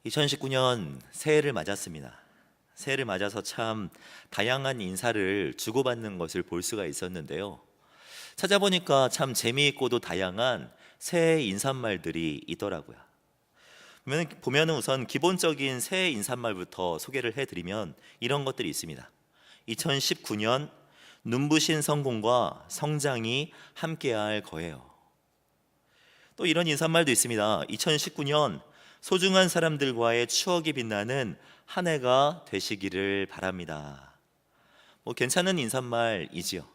2019년 새해를 맞았습니다. 새해를 맞아서 참 다양한 인사를 주고받는 것을 볼 수가 있었는데요. 찾아보니까 참 재미있고도 다양한 새해 인사말들이 있더라고요. 보면은 우선 기본적인 새해 인사말부터 소개를 해드리면 이런 것들이 있습니다. 2019년 눈부신 성공과 성장이 함께할 거예요. 또 이런 인사말도 있습니다. 2019년 소중한 사람들과의 추억이 빛나는 한 해가 되시기를 바랍니다. 괜찮은 인사말이지요.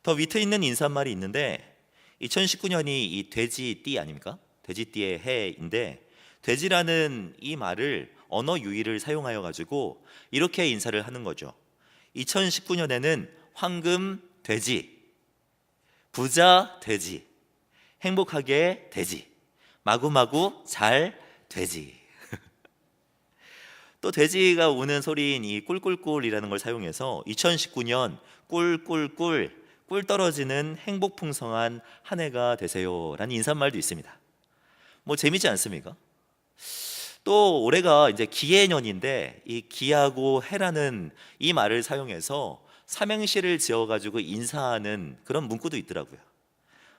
더 밑에 있는 인사말이 있는데 2019년이 이 돼지띠 아닙니까? 돼지띠의 해인데 돼지라는 이 말을 언어 유희를 사용하여 가지고 이렇게 인사를 하는 거죠. 2019년에는 황금 돼지, 부자 돼지, 행복하게 돼지, 마구마구 잘 돼지. 또 돼지가 우는 소리인 이 꿀꿀꿀이라는 걸 사용해서 2019년 꿀꿀꿀 꿀 떨어지는 행복풍성한 한 해가 되세요라는 인사말도 있습니다. 재미지 않습니까? 또 올해가 이제 기해년인데 이 기하고 해라는 이 말을 사용해서 삼행시를 지어가지고 인사하는 그런 문구도 있더라고요.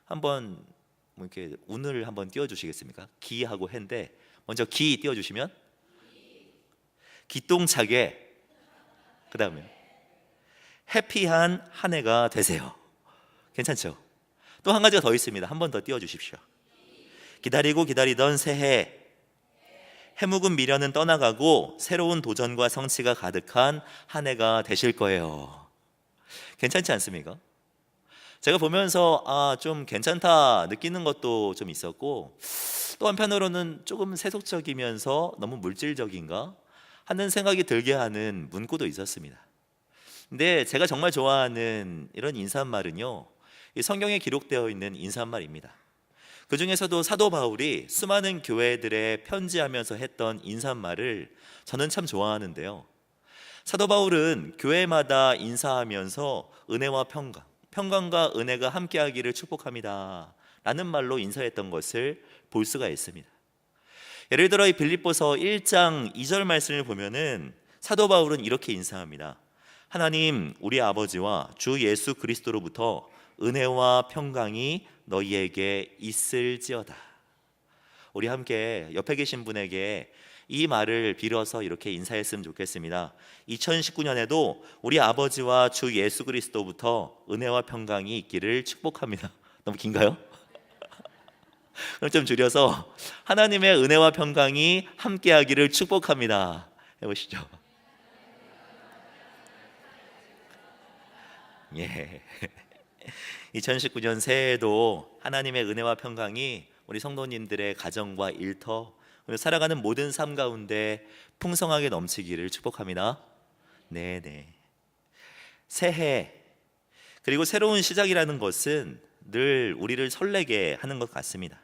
한번 이렇게 운을 한번 띄워주시겠습니까? 기하고 해인데 먼저 기 띄워주시면 기똥차게, 그 다음에 해피한 한 해가 되세요. 괜찮죠? 또 한 가지가 더 있습니다. 한 번 더 띄워주십시오. 기다리고 기다리던 새해, 해묵은 미련은 떠나가고 새로운 도전과 성취가 가득한 한 해가 되실 거예요. 괜찮지 않습니까? 제가 보면서 좀 괜찮다 느끼는 것도 좀 있었고, 또 한편으로는 조금 세속적이면서 너무 물질적인가 하는 생각이 들게 하는 문구도 있었습니다. 근데 제가 정말 좋아하는 이런 인사말은요, 이 성경에 기록되어 있는 인사말입니다. 그 중에서도 사도 바울이 수많은 교회들에 편지하면서 했던 인사말을 저는 참 좋아하는데요. 사도 바울은 교회마다 인사하면서 은혜와 평강과 은혜가 함께하기를 축복합니다 라는 말로 인사했던 것을 볼 수가 있습니다. 예를 들어 이 빌립보서 1장 2절 말씀을 보면은 사도 바울은 이렇게 인사합니다. 하나님 우리 아버지와 주 예수 그리스도로부터 은혜와 평강이 너희에게 있을지어다. 우리 함께 옆에 계신 분에게 이 말을 빌어서 이렇게 인사했으면 좋겠습니다. 2019년에도 우리 아버지와 주 예수 그리스도부터 은혜와 평강이 있기를 축복합니다. 너무 긴가요? 그럼 좀 줄여서 하나님의 은혜와 평강이 함께하기를 축복합니다 해보시죠. 예. 2019년 새해에도 하나님의 은혜와 평강이 우리 성도님들의 가정과 일터, 그리고 살아가는 모든 삶 가운데 풍성하게 넘치기를 축복합니다. 네네. 새해 그리고 새로운 시작이라는 것은 늘 우리를 설레게 하는 것 같습니다.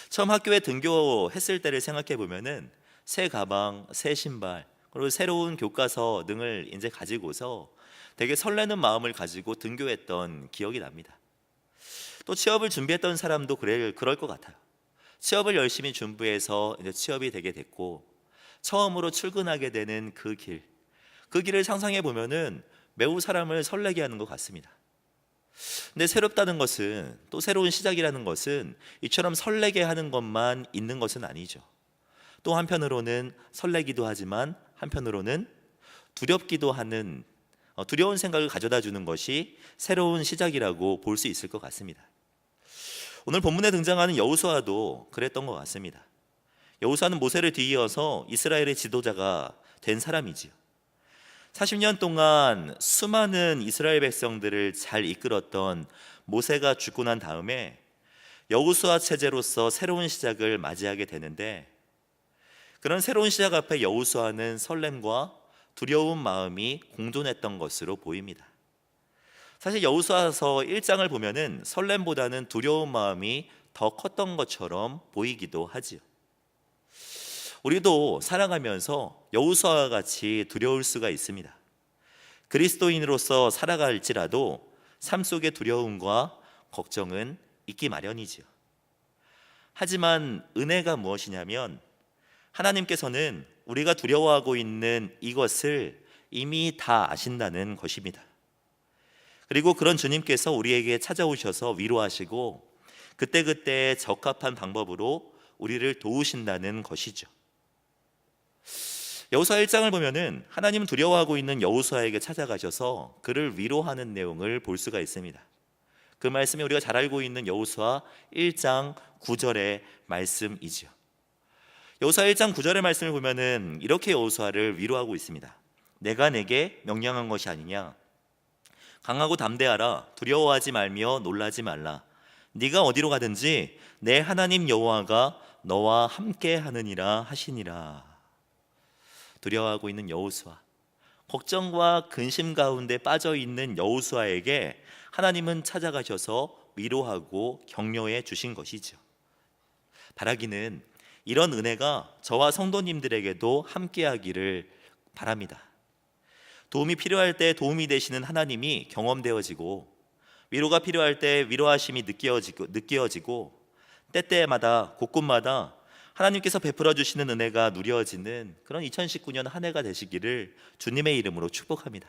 처음 학교에 등교했을 때를 생각해 보면은 새 가방, 새 신발, 그리고 새로운 교과서 등을 이제 가지고서 되게 설레는 마음을 가지고 등교했던 기억이 납니다. 또 취업을 준비했던 사람도 그럴 것 같아요. 취업을 열심히 준비해서 이제 취업이 되게 됐고 처음으로 출근하게 되는 그 길을 상상해 보면은 매우 사람을 설레게 하는 것 같습니다. 근데 새롭다는 것은, 또 새로운 시작이라는 것은 이처럼 설레게 하는 것만 있는 것은 아니죠. 또 한편으로는 설레기도 하지만 한편으로는 두렵기도 하는, 두려운 생각을 가져다 주는 것이 새로운 시작이라고 볼 수 있을 것 같습니다. 오늘 본문에 등장하는 여호수아도 그랬던 것 같습니다. 여호수아는 모세를 뒤이어서 이스라엘의 지도자가 된 사람이지요. 40년 동안 수많은 이스라엘 백성들을 잘 이끌었던 모세가 죽고 난 다음에 여호수아 체제로서 새로운 시작을 맞이하게 되는데, 그런 새로운 시작 앞에 여호수아는 설렘과 두려운 마음이 공존했던 것으로 보입니다. 사실 여호수아서 1장을 보면은 설렘보다는 두려운 마음이 더 컸던 것처럼 보이기도 하지요. 우리도 살아가면서 여호수아와 같이 두려울 수가 있습니다. 그리스도인으로서 살아갈지라도 삶 속의 두려움과 걱정은 있기 마련이지요. 하지만 은혜가 무엇이냐면 하나님께서는 우리가 두려워하고 있는 이것을 이미 다 아신다는 것입니다. 그리고 그런 주님께서 우리에게 찾아오셔서 위로하시고 그때그때 적합한 방법으로 우리를 도우신다는 것이죠. 여호수아 1장을 보면은 하나님은 두려워하고 있는 여호수아에게 찾아가셔서 그를 위로하는 내용을 볼 수가 있습니다. 그 말씀이 우리가 잘 알고 있는 여호수아 1장 9절의 말씀이지요. 여호수아 1장 9절의 말씀을 보면은 이렇게 여호수아를 위로하고 있습니다. 내가 내게 명령한 것이 아니냐? 강하고 담대하라. 두려워하지 말며 놀라지 말라. 네가 어디로 가든지 내 하나님 여호와가 너와 함께 하느니라 하시니라. 두려워하고 있는 여호수아, 걱정과 근심 가운데 빠져 있는 여호수아에게 하나님은 찾아가셔서 위로하고 격려해 주신 것이죠. 바라기는 이런 은혜가 저와 성도님들에게도 함께하기를 바랍니다. 도움이 필요할 때 도움이 되시는 하나님이 경험되어지고, 위로가 필요할 때 위로하심이 느껴지고 때때마다 곳곳마다 하나님께서 베풀어 주시는 은혜가 누려지는 그런 2019년 한 해가 되시기를 주님의 이름으로 축복합니다.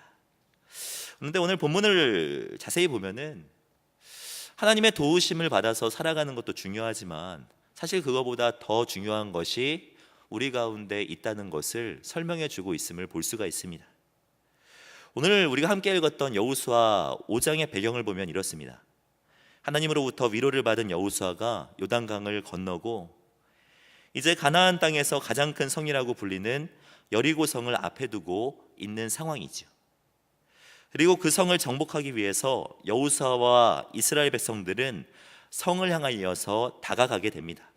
그런데 오늘 본문을 자세히 보면은 하나님의 도우심을 받아서 살아가는 것도 중요하지만 사실 그거보다 더 중요한 것이 우리 가운데 있다는 것을 설명해 주고 있음을 볼 수가 있습니다. 오늘 우리가 함께 읽었던 여호수아 5장의 배경을 보면 이렇습니다. 하나님으로부터 위로를 받은 여호수아가 요단강을 건너고 이제 가나안 땅에서 가장 큰 성이라고 불리는 여리고성을 앞에 두고 있는 상황이죠. 그리고 그 성을 정복하기 위해서 여호수아와 이스라엘 백성들은 성을 향하여서 다가가게 됩니다.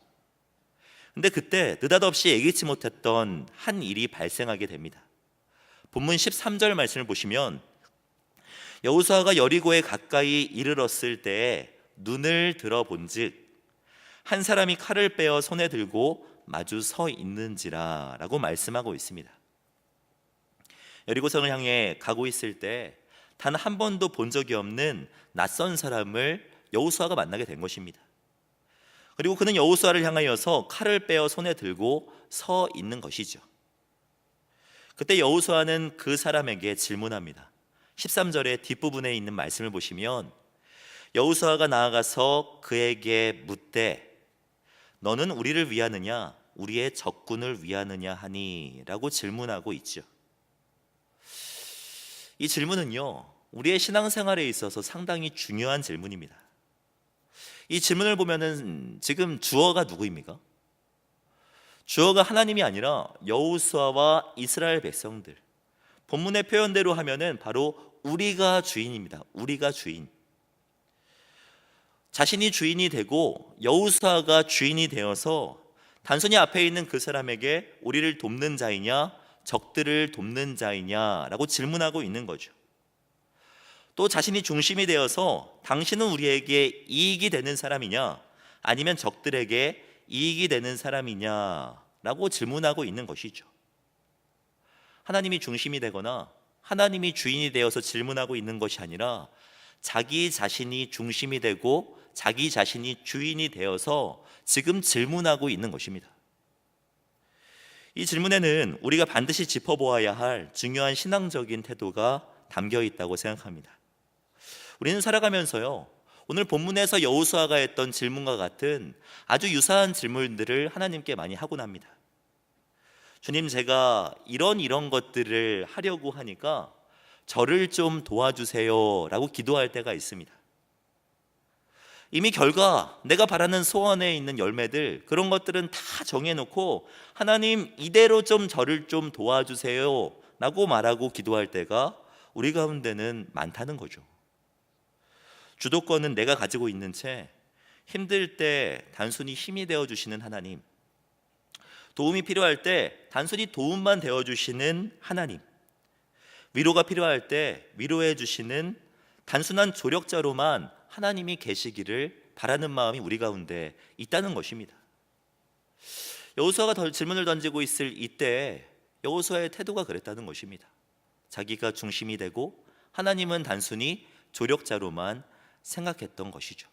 근데 그때 느닷없이 예기치 못했던 한 일이 발생하게 됩니다. 본문 13절 말씀을 보시면 여호수아가 여리고에 가까이 이르렀을 때에 눈을 들어본즉 한 사람이 칼을 빼어 손에 들고 마주 서 있는지라 라고 말씀하고 있습니다. 여리고성을 향해 가고 있을 때 단 한 번도 본 적이 없는 낯선 사람을 여호수아가 만나게 된 것입니다. 그리고 그는 여호수아를 향하여서 칼을 빼어 손에 들고 서 있는 것이죠. 그때 여호수아는 그 사람에게 질문합니다. 13절의 뒷부분에 있는 말씀을 보시면 여호수아가 나아가서 그에게 묻되 너는 우리를 위하느냐 우리의 적군을 위하느냐 하니 라고 질문하고 있죠. 이 질문은요 우리의 신앙생활에 있어서 상당히 중요한 질문입니다. 이 질문을 보면은 지금 주어가 누구입니까? 주어가 하나님이 아니라 여호수아와 이스라엘 백성들. 본문의 표현대로 하면은 바로 우리가 주인입니다. 우리가 주인. 자신이 주인이 되고 여호수아가 주인이 되어서 단순히 앞에 있는 그 사람에게 우리를 돕는 자이냐 적들을 돕는 자이냐라고 질문하고 있는 거죠. 또 자신이 중심이 되어서 당신은 우리에게 이익이 되는 사람이냐 아니면 적들에게 이익이 되는 사람이냐라고 질문하고 있는 것이죠. 하나님이 중심이 되거나 하나님이 주인이 되어서 질문하고 있는 것이 아니라 자기 자신이 중심이 되고 자기 자신이 주인이 되어서 지금 질문하고 있는 것입니다. 이 질문에는 우리가 반드시 짚어보아야 할 중요한 신앙적인 태도가 담겨 있다고 생각합니다. 우리는 살아가면서요 오늘 본문에서 여호수아가 했던 질문과 같은 아주 유사한 질문들을 하나님께 많이 하곤 합니다. 주님, 제가 이런 것들을 하려고 하니까 저를 좀 도와주세요 라고 기도할 때가 있습니다. 이미 결과, 내가 바라는 소원에 있는 열매들, 그런 것들은 다 정해놓고 하나님 이대로 좀 저를 좀 도와주세요 라고 말하고 기도할 때가 우리 가운데는 많다는 거죠. 주도권은 내가 가지고 있는 채 힘들 때 단순히 힘이 되어주시는 하나님, 도움이 필요할 때 단순히 도움만 되어주시는 하나님, 위로가 필요할 때 위로해 주시는 단순한 조력자로만 하나님이 계시기를 바라는 마음이 우리 가운데 있다는 것입니다. 여호수아가 질문을 던지고 있을 이때 여호수아의 태도가 그랬다는 것입니다. 자기가 중심이 되고 하나님은 단순히 조력자로만 생각했던 것이죠.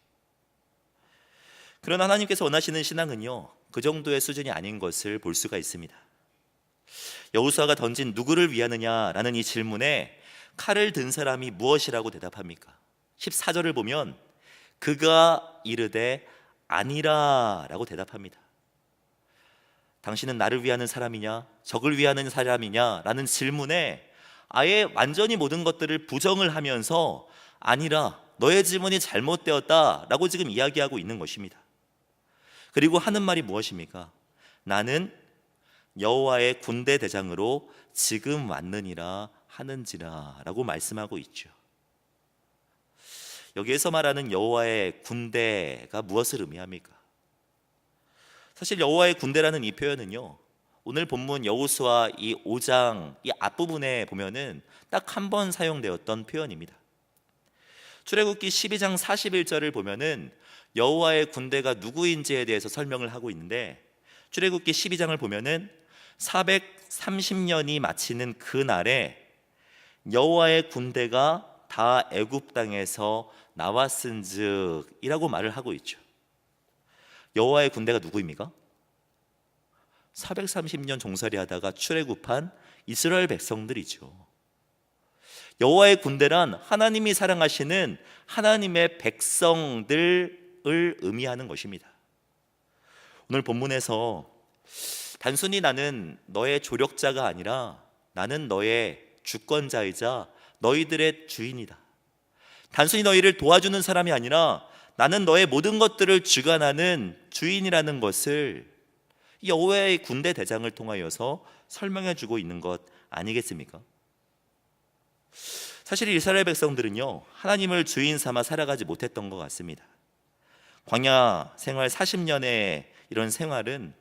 그러나 하나님께서 원하시는 신앙은요 그 정도의 수준이 아닌 것을 볼 수가 있습니다. 여호수아가 던진 누구를 위하느냐라는 이 질문에 칼을 든 사람이 무엇이라고 대답합니까? 14절을 보면 그가 이르되 아니라 라고 대답합니다. 당신은 나를 위하는 사람이냐 적을 위하는 사람이냐 라는 질문에 아예 완전히 모든 것들을 부정을 하면서 아니라 너의 질문이 잘못되었다 라고 지금 이야기하고 있는 것입니다. 그리고 하는 말이 무엇입니까? 나는 여호와의 군대 대장으로 지금 왔느니라 하는지라 라고 말씀하고 있죠. 여기에서 말하는 여호와의 군대가 무엇을 의미합니까? 사실 여호와의 군대라는 이 표현은요, 오늘 본문 여호수아 이 5장 이 앞부분에 보면은 딱 한 번 사용되었던 표현입니다. 출애굽기 12장 41절을 보면은 여호와의 군대가 누구인지에 대해서 설명을 하고 있는데, 출애굽기 12장을 보면은 430년이 마치는 그날에 여호와의 군대가 다 애굽 땅에서 나왔은즉 이라고 말을 하고 있죠. 여호와의 군대가 누구입니까? 430년 종살이 하다가 출애굽한 이스라엘 백성들이죠. 여호와의 군대란 하나님이 사랑하시는 하나님의 백성들을 의미하는 것입니다. 오늘 본문에서 단순히 나는 너의 조력자가 아니라 나는 너의 주권자이자 너희들의 주인이다, 단순히 너희를 도와주는 사람이 아니라 나는 너의 모든 것들을 주관하는 주인이라는 것을 여호와의 군대 대장을 통하여서 설명해 주고 있는 것 아니겠습니까? 사실 이스라엘 백성들은요, 하나님을 주인 삼아 살아가지 못했던 것 같습니다. 광야 생활 40년의 이런 생활은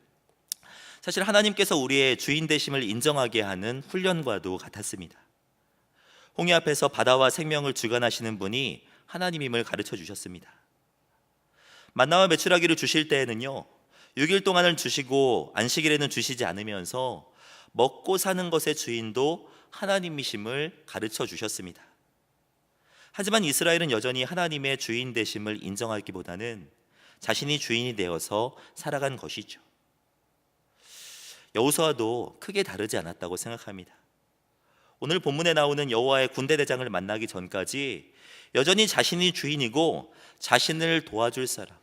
사실 하나님께서 우리의 주인 되심을 인정하게 하는 훈련과도 같았습니다. 홍해 앞에서 바다와 생명을 주관하시는 분이 하나님임을 가르쳐 주셨습니다. 만나와 메추라기를 주실 때에는요, 6일 동안을 주시고 안식일에는 주시지 않으면서 먹고 사는 것의 주인도 하나님이심을 가르쳐 주셨습니다. 하지만 이스라엘은 여전히 하나님의 주인 되심을 인정하기보다는 자신이 주인이 되어서 살아간 것이죠. 여호수아도 크게 다르지 않았다고 생각합니다. 오늘 본문에 나오는 여호와의 군대 대장을 만나기 전까지 여전히 자신이 주인이고 자신을 도와줄 사람,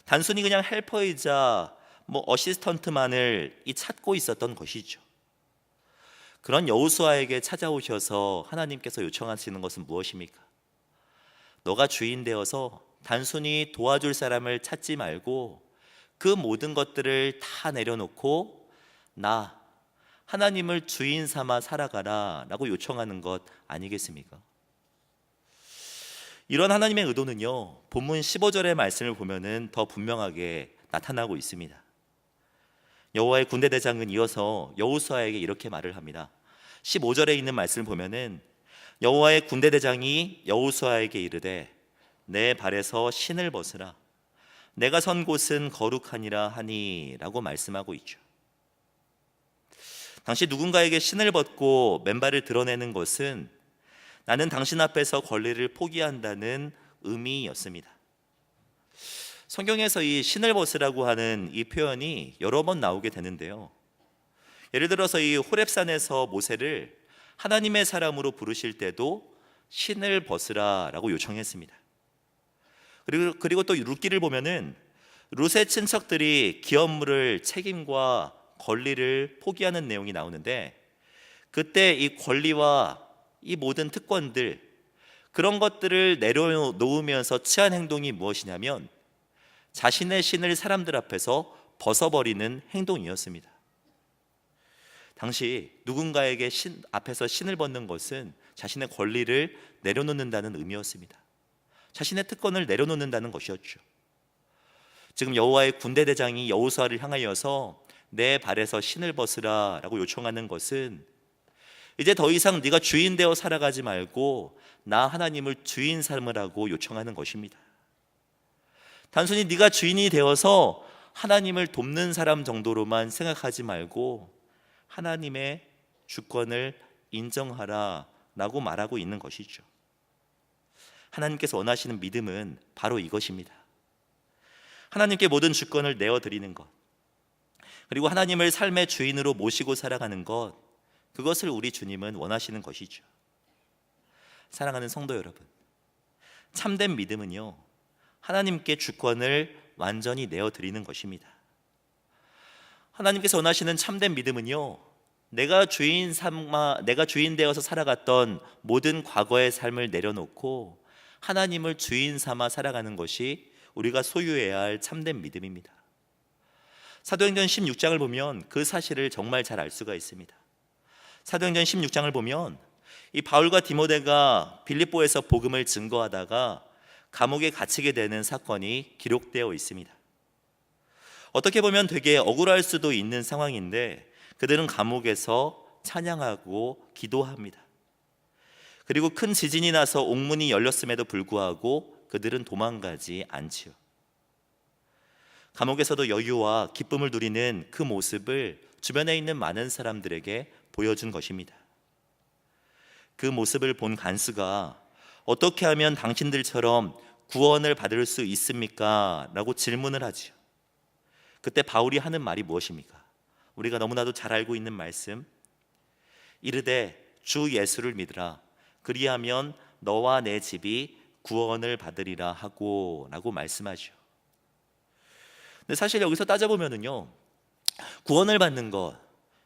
단순히 그냥 헬퍼이자 어시스턴트만을 찾고 있었던 것이죠. 그런 여호수아에게 찾아오셔서 하나님께서 요청하시는 것은 무엇입니까? 너가 주인 되어서 단순히 도와줄 사람을 찾지 말고 그 모든 것들을 다 내려놓고 나 하나님을 주인 삼아 살아가라 라고 요청하는 것 아니겠습니까? 이런 하나님의 의도는요, 본문 15절의 말씀을 보면은 더 분명하게 나타나고 있습니다. 여호와의 군대 대장은 이어서 여호수아에게 이렇게 말을 합니다. 15절에 있는 말씀을 보면은 여호와의 군대 대장이 여호수아에게 이르되 내 발에서 신을 벗으라, 내가 선 곳은 거룩하니라 하니 라고 말씀하고 있죠. 당시 누군가에게 신을 벗고 맨발을 드러내는 것은 나는 당신 앞에서 권리를 포기한다는 의미였습니다. 성경에서 이 신을 벗으라고 하는 이 표현이 여러 번 나오게 되는데요, 예를 들어서 이 호렙산에서 모세를 하나님의 사람으로 부르실 때도 신을 벗으라 라고 요청했습니다. 그리고 또 룻기를 보면은 룻의 친척들이 기업물을 책임과 권리를 포기하는 내용이 나오는데, 그때 이 권리와 이 모든 특권들, 그런 것들을 내려놓으면서 취한 행동이 무엇이냐면 자신의 신을 사람들 앞에서 벗어버리는 행동이었습니다. 당시 누군가에게 신 앞에서 신을 벗는 것은 자신의 권리를 내려놓는다는 의미였습니다. 자신의 특권을 내려놓는다는 것이었죠. 지금 여호와의 군대 대장이 여호수아를 향하여서 내 발에서 신을 벗으라 라고 요청하는 것은 이제 더 이상 네가 주인 되어 살아가지 말고 나 하나님을 주인 삼으라고 요청하는 것입니다. 단순히 네가 주인이 되어서 하나님을 돕는 사람 정도로만 생각하지 말고 하나님의 주권을 인정하라 라고 말하고 있는 것이죠. 하나님께서 원하시는 믿음은 바로 이것입니다. 하나님께 모든 주권을 내어드리는 것, 그리고 하나님을 삶의 주인으로 모시고 살아가는 것, 그것을 우리 주님은 원하시는 것이죠. 사랑하는 성도 여러분, 참된 믿음은요, 하나님께 주권을 완전히 내어드리는 것입니다. 하나님께서 원하시는 참된 믿음은요, 내가 주인 되어서 살아갔던 모든 과거의 삶을 내려놓고 하나님을 주인 삼아 살아가는 것이 우리가 소유해야 할 참된 믿음입니다. 사도행전 16장을 보면 그 사실을 정말 잘 알 수가 있습니다. 사도행전 16장을 보면 이 바울과 디모데가 빌립보에서 복음을 증거하다가 감옥에 갇히게 되는 사건이 기록되어 있습니다. 어떻게 보면 되게 억울할 수도 있는 상황인데 그들은 감옥에서 찬양하고 기도합니다. 그리고 큰 지진이 나서 옥문이 열렸음에도 불구하고 그들은 도망가지 않지요. 감옥에서도 여유와 기쁨을 누리는 그 모습을 주변에 있는 많은 사람들에게 보여준 것입니다. 그 모습을 본 간수가 어떻게 하면 당신들처럼 구원을 받을 수 있습니까? 라고 질문을 하지요. 그때 바울이 하는 말이 무엇입니까? 우리가 너무나도 잘 알고 있는 말씀, 이르되 주 예수를 믿으라 그리하면 너와 내 집이 구원을 받으리라 하고 라고 말씀하죠. 근데 사실 여기서 따져보면은요, 구원을 받는 것,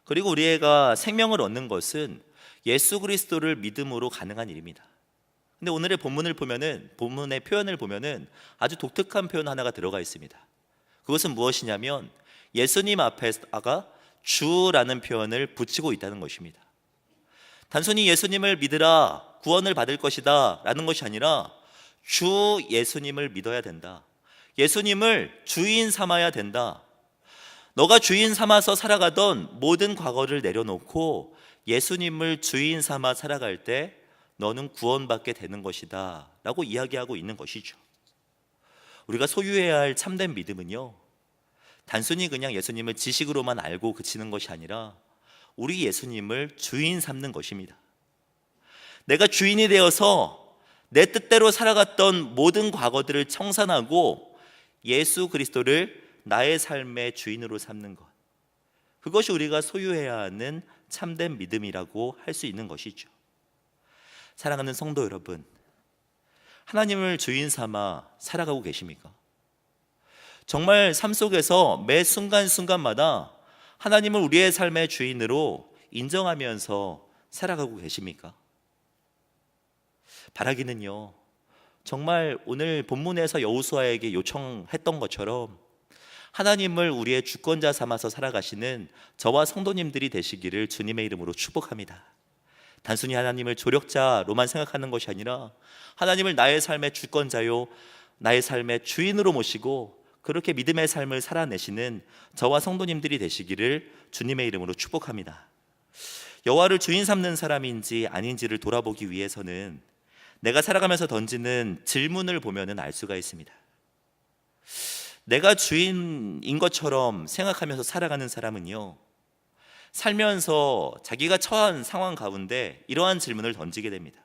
그리고 우리가 생명을 얻는 것은 예수 그리스도를 믿음으로 가능한 일입니다. 근데 오늘의 본문의 표현을 보면은 아주 독특한 표현 하나가 들어가 있습니다. 그것은 무엇이냐면 예수님 앞에다가 주라는 표현을 붙이고 있다는 것입니다. 단순히 예수님을 믿으라 구원을 받을 것이다 라는 것이 아니라 주 예수님을 믿어야 된다, 예수님을 주인 삼아야 된다. 너가 주인 삼아서 살아가던 모든 과거를 내려놓고 예수님을 주인 삼아 살아갈 때 너는 구원받게 되는 것이다 라고 이야기하고 있는 것이죠. 우리가 소유해야 할 참된 믿음은요, 단순히 그냥 예수님을 지식으로만 알고 그치는 것이 아니라 우리 예수님을 주인 삼는 것입니다. 내가 주인이 되어서 내 뜻대로 살아갔던 모든 과거들을 청산하고 예수 그리스도를 나의 삶의 주인으로 삼는 것, 그것이 우리가 소유해야 하는 참된 믿음이라고 할 수 있는 것이죠. 사랑하는 성도 여러분, 하나님을 주인 삼아 살아가고 계십니까? 정말 삶 속에서 매 순간순간마다 하나님을 우리의 삶의 주인으로 인정하면서 살아가고 계십니까? 바라기는요, 정말 오늘 본문에서 여호수아에게 요청했던 것처럼 하나님을 우리의 주권자 삼아서 살아가시는 저와 성도님들이 되시기를 주님의 이름으로 축복합니다. 단순히 하나님을 조력자로만 생각하는 것이 아니라 하나님을 나의 삶의 주권자요, 나의 삶의 주인으로 모시고 그렇게 믿음의 삶을 살아내시는 저와 성도님들이 되시기를 주님의 이름으로 축복합니다. 여호와를 주인 삼는 사람인지 아닌지를 돌아보기 위해서는 내가 살아가면서 던지는 질문을 보면은 알 수가 있습니다. 내가 주인인 것처럼 생각하면서 살아가는 사람은요, 살면서 자기가 처한 상황 가운데 이러한 질문을 던지게 됩니다.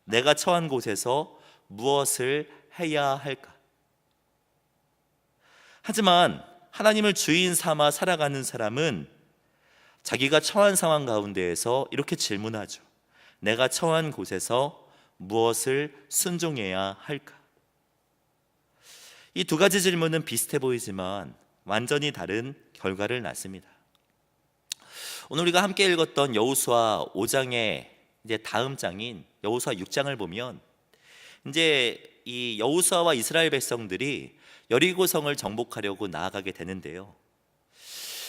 내가 처한 곳에서 무엇을 해야 할까? 하지만 하나님을 주인 삼아 살아가는 사람은 자기가 처한 상황 가운데에서 이렇게 질문하죠. 내가 처한 곳에서 무엇을 순종해야 할까? 이 두 가지 질문은 비슷해 보이지만 완전히 다른 결과를 낳습니다. 오늘 우리가 함께 읽었던 여호수아 5장의 이제 다음 장인 여호수아 6장을 보면 이제 이 여호수아와 이스라엘 백성들이 여리고성을 정복하려고 나아가게 되는데요.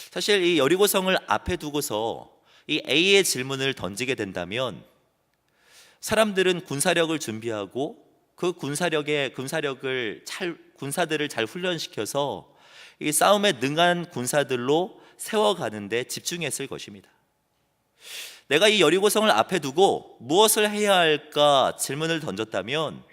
사실 이 여리고성을 앞에 두고서 이 A의 질문을 던지게 된다면 사람들은 군사력을 준비하고 그 군사들을 잘 훈련시켜서 이 싸움에 능한 군사들로 세워가는데 집중했을 것입니다. 내가 이 여리고성을 앞에 두고 무엇을 해야 할까 질문을 던졌다면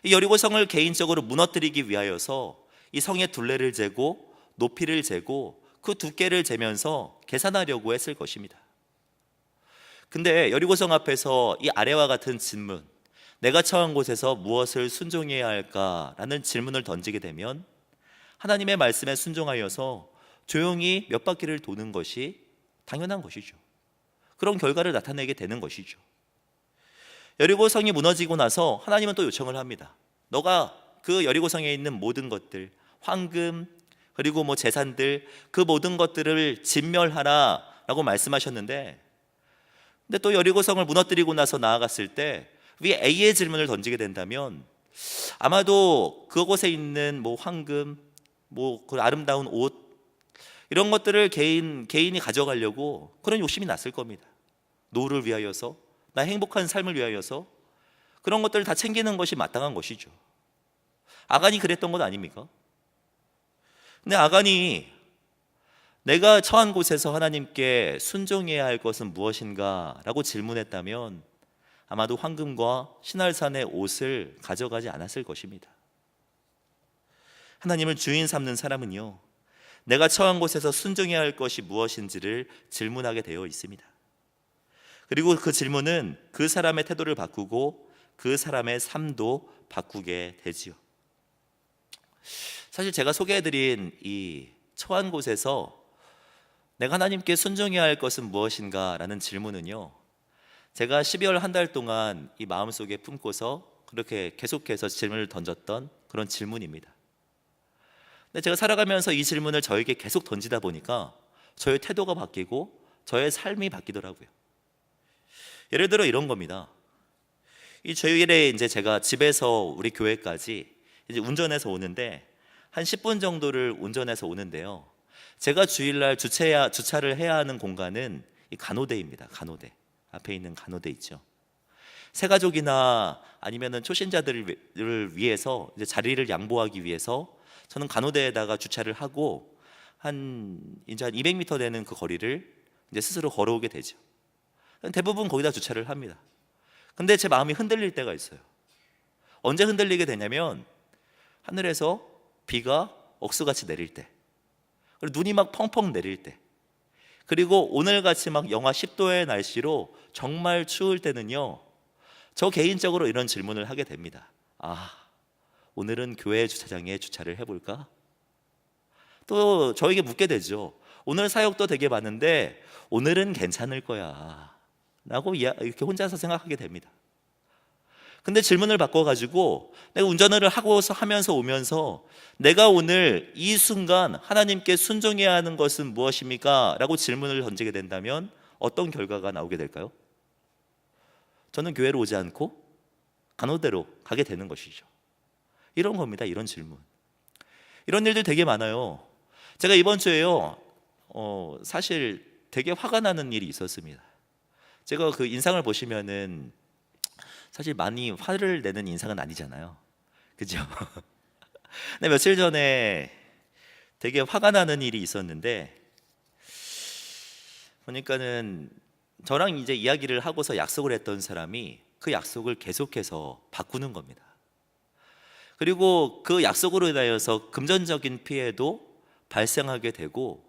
이 여리고성을 개인적으로 무너뜨리기 위하여서 이 성의 둘레를 재고 높이를 재고 그 두께를 재면서 계산하려고 했을 것입니다. 근데 여리고성 앞에서 이 아래와 같은 질문, 내가 처한 곳에서 무엇을 순종해야 할까라는 질문을 던지게 되면 하나님의 말씀에 순종하여서 조용히 몇 바퀴를 도는 것이 당연한 것이죠. 그런 결과를 나타내게 되는 것이죠. 여리고성이 무너지고 나서 하나님은 또 요청을 합니다. 너가 그 여리고성에 있는 모든 것들, 황금 그리고 뭐 재산들, 그 모든 것들을 진멸하라 라고 말씀하셨는데, 근데 또 여리고성을 무너뜨리고 나서 나아갔을 때 위 A의 질문을 던지게 된다면, 아마도 그곳에 있는 뭐 황금, 뭐 그 아름다운 옷, 이런 것들을 개인이 가져가려고 그런 욕심이 났을 겁니다. 노후를 위하여서, 나 행복한 삶을 위하여서 그런 것들을 다 챙기는 것이 마땅한 것이죠. 아간이 그랬던 것 아닙니까? 근데 아간이 내가 처한 곳에서 하나님께 순종해야 할 것은 무엇인가 라고 질문했다면 아마도 황금과 신할산의 옷을 가져가지 않았을 것입니다. 하나님을 주인 삼는 사람은요, 내가 처한 곳에서 순종해야 할 것이 무엇인지를 질문하게 되어 있습니다. 그리고 그 질문은 그 사람의 태도를 바꾸고 그 사람의 삶도 바꾸게 되지요. 사실 제가 소개해드린 이 처한 곳에서 내가 하나님께 순종해야 할 것은 무엇인가 라는 질문은요, 제가 12월 한 달 동안 이 마음속에 품고서 그렇게 계속해서 질문을 던졌던 그런 질문입니다. 근데 제가 살아가면서 이 질문을 저에게 계속 던지다 보니까 저의 태도가 바뀌고 저의 삶이 바뀌더라고요. 예를 들어 이런 겁니다. 이 주일에 이제 제가 집에서 우리 교회까지 이제 운전해서 오는데 한 10분 정도를 운전해서 오는데요, 제가 주일날 주차를 해야 하는 공간은 이 간호대입니다. 간호대, 앞에 있는 간호대 있죠. 새가족이나 아니면은 초신자들을 위해서 이제 자리를 양보하기 위해서 저는 간호대에다가 주차를 하고 이제 한 200m 되는 그 거리를 이제 스스로 걸어오게 되죠. 대부분 거기다 주차를 합니다. 근데 제 마음이 흔들릴 때가 있어요. 언제 흔들리게 되냐면 하늘에서 비가 억수같이 내릴 때, 그리고 눈이 막 펑펑 내릴 때, 그리고 오늘같이 막 영하 10도의 날씨로 정말 추울 때는요, 저 개인적으로 이런 질문을 하게 됩니다. 오늘은 교회 주차장에 주차를 해볼까? 또 저에게 묻게 되죠. 오늘 사역도 되게 많은데 오늘은 괜찮을 거야 라고 이렇게 혼자서 생각하게 됩니다. 근데 질문을 바꿔가지고 내가 운전을 하면서 오면서 내가 오늘 이 순간 하나님께 순종해야 하는 것은 무엇입니까? 라고 질문을 던지게 된다면 어떤 결과가 나오게 될까요? 저는 교회로 오지 않고 간호대로 가게 되는 것이죠. 이런 겁니다. 이런 질문. 이런 일들 되게 많아요. 제가 이번 주에요, 사실 되게 화가 나는 일이 있었습니다. 제가 그 인상을 보시면은 사실 많이 화를 내는 인상은 아니잖아요. 그죠? 근데 며칠 전에 되게 화가 나는 일이 있었는데, 보니까는 저랑 이제 이야기를 하고서 약속을 했던 사람이 그 약속을 계속해서 바꾸는 겁니다. 그리고 그 약속으로 인하여서 금전적인 피해도 발생하게 되고,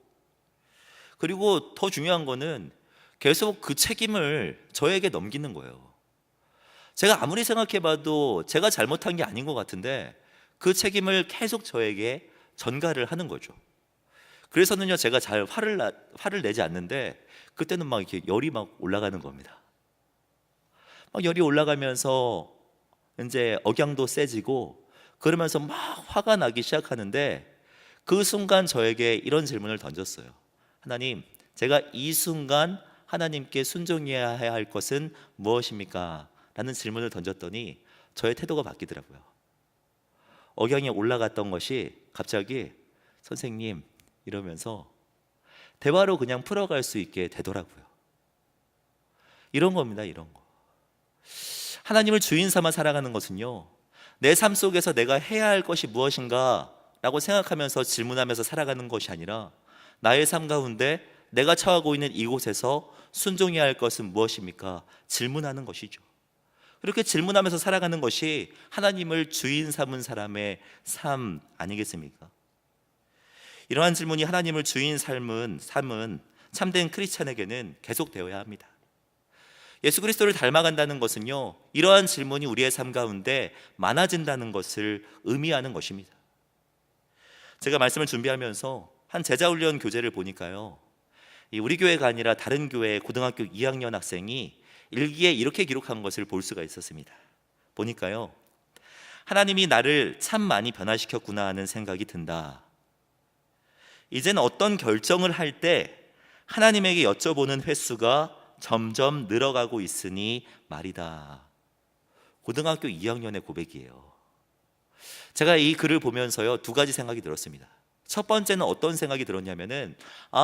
그리고 더 중요한 거는 계속 그 책임을 저에게 넘기는 거예요. 제가 아무리 생각해봐도 제가 잘못한 게 아닌 것 같은데 그 책임을 계속 저에게 전가를 하는 거죠. 그래서는요, 제가 잘 화를 내지 않는데 그때는 막 이렇게 열이 막 올라가는 겁니다. 막 열이 올라가면서 이제 억양도 세지고 그러면서 막 화가 나기 시작하는데, 그 순간 저에게 이런 질문을 던졌어요. 하나님, 제가 이 순간 하나님께 순종해야 할 것은 무엇입니까? 라는 질문을 던졌더니 저의 태도가 바뀌더라고요. 억양이 올라갔던 것이 갑자기 선생님 이러면서 대화로 그냥 풀어갈 수 있게 되더라고요. 이런 겁니다. 이런 거. 하나님을 주인 삼아 살아가는 것은요, 내 삶 속에서 내가 해야 할 것이 무엇인가 라고 생각하면서 질문하면서 살아가는 것이 아니라 나의 삶 가운데 내가 처하고 있는 이곳에서 순종해야 할 것은 무엇입니까? 질문하는 것이죠. 그렇게 질문하면서 살아가는 것이 하나님을 주인 삼은 사람의 삶 아니겠습니까? 이러한 질문이 하나님을 주인 삶은 참된 크리스찬에게는 계속되어야 합니다. 예수 그리스도를 닮아간다는 것은요, 이러한 질문이 우리의 삶 가운데 많아진다는 것을 의미하는 것입니다. 제가 말씀을 준비하면서 한 제자훈련 교재를 보니까요, 우리 교회가 아니라 다른 교회 고등학교 2학년 학생이 일기에 이렇게 기록한 것을 볼 수가 있었습니다. 보니까요, 하나님이 나를 참 많이 변화시켰구나 하는 생각이 든다. 이제는 어떤 결정을 할 때 하나님에게 여쭤보는 횟수가 점점 늘어가고 있으니 말이다. 고등학교 2학년의 고백이에요. 제가 이 글을 보면서요, 두 가지 생각이 들었습니다. 첫 번째는 어떤 생각이 들었냐면은,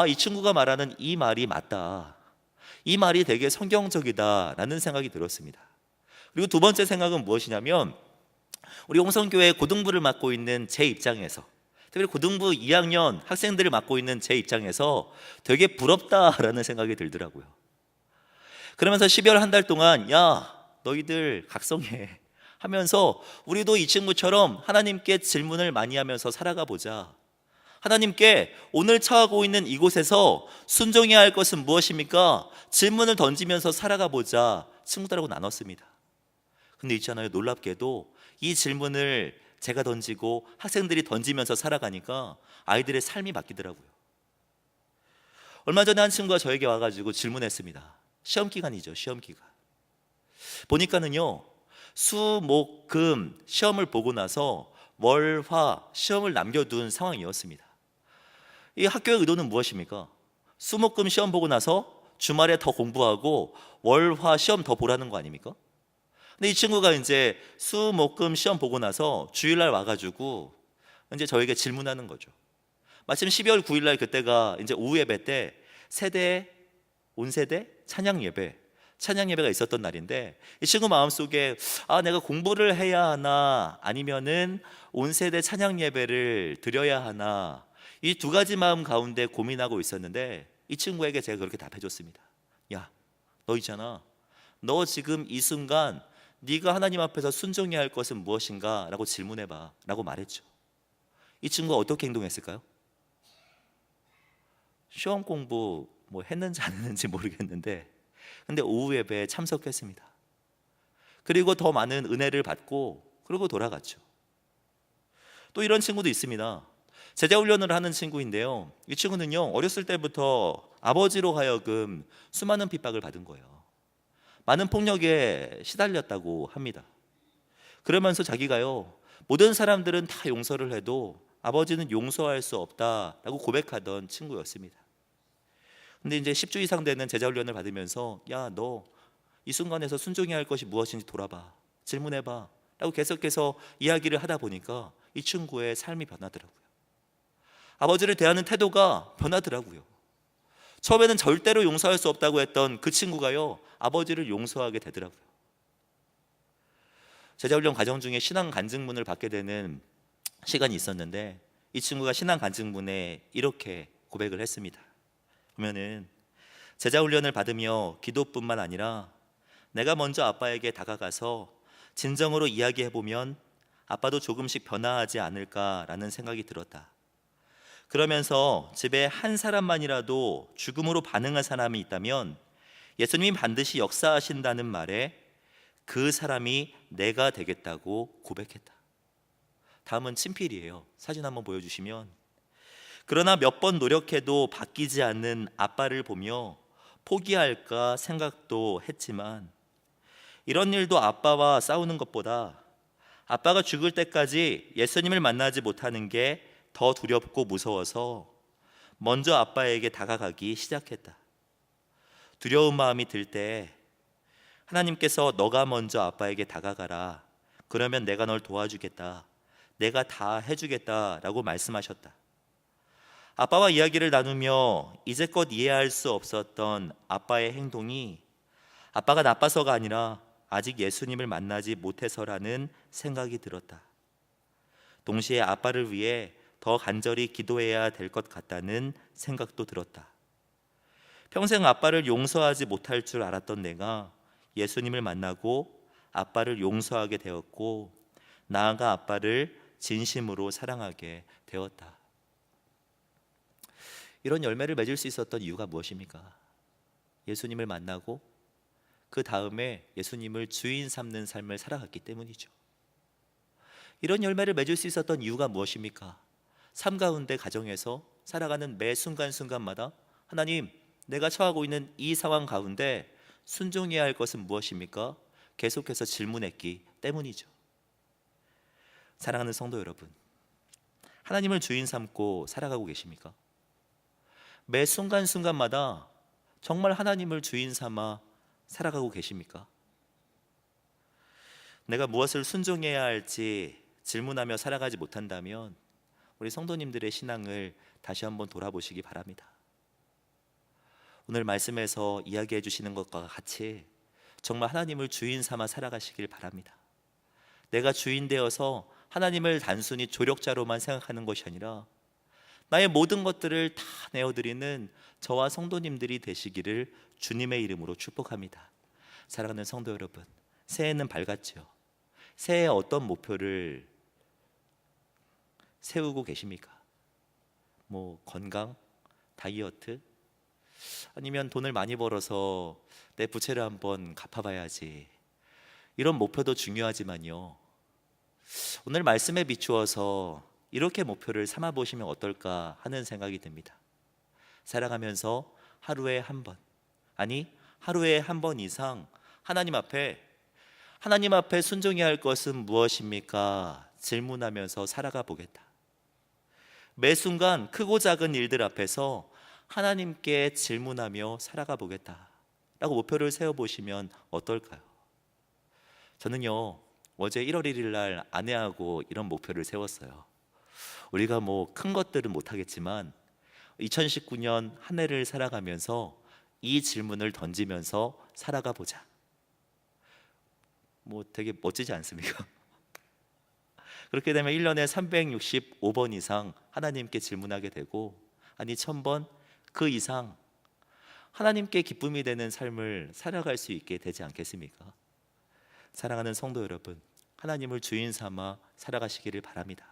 이 친구가 말하는 이 말이 맞다, 이 말이 되게 성경적이다 라는 생각이 들었습니다. 그리고 두 번째 생각은 무엇이냐면, 우리 홍성교회 고등부를 맡고 있는 제 입장에서, 특히 고등부 2학년 학생들을 맡고 있는 제 입장에서 되게 부럽다라는 생각이 들더라고요. 그러면서 12월 한 달 동안 야 너희들 각성해 하면서 우리도 이 친구처럼 하나님께 질문을 많이 하면서 살아가 보자. 하나님께 오늘 처하고 있는 이곳에서 순종해야 할 것은 무엇입니까? 질문을 던지면서 살아가 보자 친구들하고 나눴습니다. 근데 있잖아요, 놀랍게도 이 질문을 제가 던지고 학생들이 던지면서 살아가니까 아이들의 삶이 바뀌더라고요. 얼마 전에 한 친구가 저에게 와가지고 질문했습니다. 시험 기간이죠, 시험 기간. 보니까는요, 수, 목, 금 시험을 보고 나서 월, 화 시험을 남겨둔 상황이었습니다. 이 학교의 의도는 무엇입니까? 수, 목, 금 시험 보고 나서 주말에 더 공부하고 월, 화 시험 더 보라는 거 아닙니까? 근데 이 친구가 이제 수, 목, 금 시험 보고 나서 주일날 와가지고 이제 저에게 질문하는 거죠. 마침 12월 9일날 그때가 이제 오후 예배 때 세대, 온세대 찬양 예배가 있었던 날인데, 이 친구 마음속에 내가 공부를 해야 하나 아니면은 온세대 찬양 예배를 드려야 하나, 이 두 가지 마음 가운데 고민하고 있었는데, 이 친구에게 제가 그렇게 답해줬습니다. 야, 너 있잖아, 너 지금 이 순간 네가 하나님 앞에서 순종해야 할 것은 무엇인가 라고 질문해봐 라고 말했죠. 이 친구가 어떻게 행동했을까요? 시험 공부 뭐 했는지 안 했는지 모르겠는데, 근데 오후 예배에 참석했습니다. 그리고 더 많은 은혜를 받고 그러고 돌아갔죠. 또 이런 친구도 있습니다. 제자훈련을 하는 친구인데요, 이 친구는요, 어렸을 때부터 아버지로 하여금 수많은 핍박을 받은 거예요. 많은 폭력에 시달렸다고 합니다. 그러면서 자기가요, 모든 사람들은 다 용서를 해도 아버지는 용서할 수 없다라고 고백하던 친구였습니다. 근데 이제 10주 이상 되는 제자훈련을 받으면서 야, 너 이 순간에서 순종해야 할 것이 무엇인지 돌아봐, 질문해봐 라고 계속해서 이야기를 하다 보니까 이 친구의 삶이 변하더라고요. 아버지를 대하는 태도가 변하더라고요. 처음에는 절대로 용서할 수 없다고 했던 그 친구가요, 아버지를 용서하게 되더라고요. 제자훈련 과정 중에 신앙 간증문을 받게 되는 시간이 있었는데, 이 친구가 신앙 간증문에 이렇게 고백을 했습니다. 보면은, 제자훈련을 받으며 기도뿐만 아니라 내가 먼저 아빠에게 다가가서 진정으로 이야기해보면 아빠도 조금씩 변화하지 않을까라는 생각이 들었다. 그러면서 집에 한 사람만이라도 죽음으로 반응한 사람이 있다면 예수님이 반드시 역사하신다는 말에 그 사람이 내가 되겠다고 고백했다. 다음은 친필이에요. 사진 한번 보여주시면, 그러나 몇 번 노력해도 바뀌지 않는 아빠를 보며 포기할까 생각도 했지만, 이런 일도 아빠와 싸우는 것보다 아빠가 죽을 때까지 예수님을 만나지 못하는 게 더 두렵고 무서워서 먼저 아빠에게 다가가기 시작했다. 두려운 마음이 들 때 하나님께서 너가 먼저 아빠에게 다가가라, 그러면 내가 널 도와주겠다, 내가 다 해주겠다라고 말씀하셨다. 아빠와 이야기를 나누며 이제껏 이해할 수 없었던 아빠의 행동이 아빠가 나빠서가 아니라 아직 예수님을 만나지 못해서라는 생각이 들었다. 동시에 아빠를 위해 더 간절히 기도해야 될 것 같다는 생각도 들었다. 평생 아빠를 용서하지 못할 줄 알았던 내가 예수님을 만나고 아빠를 용서하게 되었고, 나아가 아빠를 진심으로 사랑하게 되었다. 이런 열매를 맺을 수 있었던 이유가 무엇입니까? 예수님을 만나고 그 다음에 예수님을 주인 삼는 삶을 살아갔기 때문이죠. 이런 열매를 맺을 수 있었던 이유가 무엇입니까? 삶 가운데 가정에서 살아가는 매 순간순간마다 하나님, 내가 처하고 있는 이 상황 가운데 순종해야 할 것은 무엇입니까? 계속해서 질문했기 때문이죠. 사랑하는 성도 여러분, 하나님을 주인 삼고 살아가고 계십니까? 매 순간순간마다 정말 하나님을 주인 삼아 살아가고 계십니까? 내가 무엇을 순종해야 할지 질문하며 살아가지 못한다면 우리 성도님들의 신앙을 다시 한번 돌아보시기 바랍니다. 오늘 말씀에서 이야기해 주시는 것과 같이 정말 하나님을 주인 삼아 살아가시길 바랍니다. 내가 주인 되어서 하나님을 단순히 조력자로만 생각하는 것이 아니라 나의 모든 것들을 다 내어드리는 저와 성도님들이 되시기를 주님의 이름으로 축복합니다. 사랑하는 성도 여러분, 새해는 밝았죠. 새해에 어떤 목표를 세우고 계십니까? 건강, 다이어트, 아니면 돈을 많이 벌어서 내 부채를 한번 갚아봐야지, 이런 목표도 중요하지만요, 오늘 말씀에 비추어서 이렇게 목표를 삼아 보시면 어떨까 하는 생각이 듭니다. 살아가면서 하루에 한 번, 아니 하루에 한 번 이상 하나님 앞에 순종해야 할 것은 무엇입니까? 질문하면서 살아가 보겠다. 매 순간 크고 작은 일들 앞에서 하나님께 질문하며 살아가 보겠다 라고 목표를 세워보시면 어떨까요? 저는요, 어제 1월 1일 날 아내하고 이런 목표를 세웠어요. 우리가 큰 것들은 못하겠지만 2019년 한 해를 살아가면서 이 질문을 던지면서 살아가 보자. 되게 멋지지 않습니까? 그렇게 되면 1년에 365번 이상 하나님께 질문하게 되고, 아니 1000번 그 이상 하나님께 기쁨이 되는 삶을 살아갈 수 있게 되지 않겠습니까? 사랑하는 성도 여러분, 하나님을 주인 삼아 살아가시기를 바랍니다.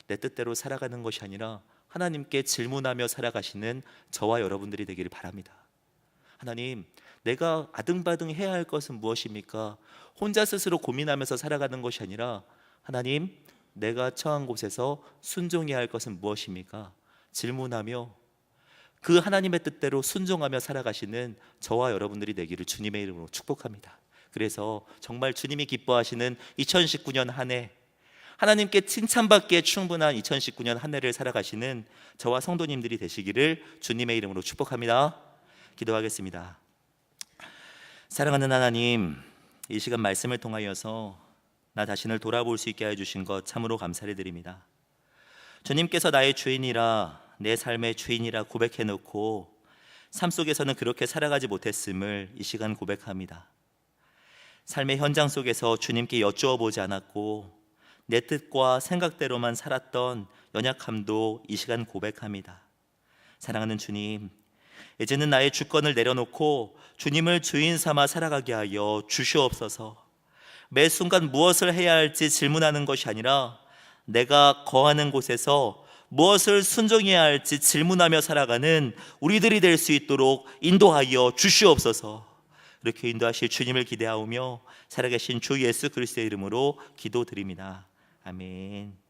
내 뜻대로 살아가는 것이 아니라 하나님께 질문하며 살아가시는 저와 여러분들이 되기를 바랍니다. 하나님, 내가 아등바등 해야 할 것은 무엇입니까? 혼자 스스로 고민하면서 살아가는 것이 아니라 하나님, 내가 처한 곳에서 순종해야 할 것은 무엇입니까? 질문하며 그 하나님의 뜻대로 순종하며 살아가시는 저와 여러분들이 되기를 주님의 이름으로 축복합니다. 그래서 정말 주님이 기뻐하시는 2019년 한 해, 하나님께 칭찬받기에 충분한 2019년 한 해를 살아가시는 저와 성도님들이 되시기를 주님의 이름으로 축복합니다. 기도하겠습니다. 사랑하는 하나님, 이 시간 말씀을 통하여서 나 자신을 돌아볼 수 있게 해주신 것 참으로 감사를 드립니다. 주님께서 나의 주인이라, 내 삶의 주인이라 고백해놓고 삶 속에서는 그렇게 살아가지 못했음을 이 시간 고백합니다. 삶의 현장 속에서 주님께 여쭈어 보지 않았고 내 뜻과 생각대로만 살았던 연약함도 이 시간 고백합니다. 사랑하는 주님, 이제는 나의 주권을 내려놓고 주님을 주인 삼아 살아가게 하여 주시옵소서. 매 순간 무엇을 해야 할지 질문하는 것이 아니라 내가 거하는 곳에서 무엇을 순종해야 할지 질문하며 살아가는 우리들이 될 수 있도록 인도하여 주시옵소서. 이렇게 인도하실 주님을 기대하오며 살아계신 주 예수 그리스도의 이름으로 기도드립니다. 아멘.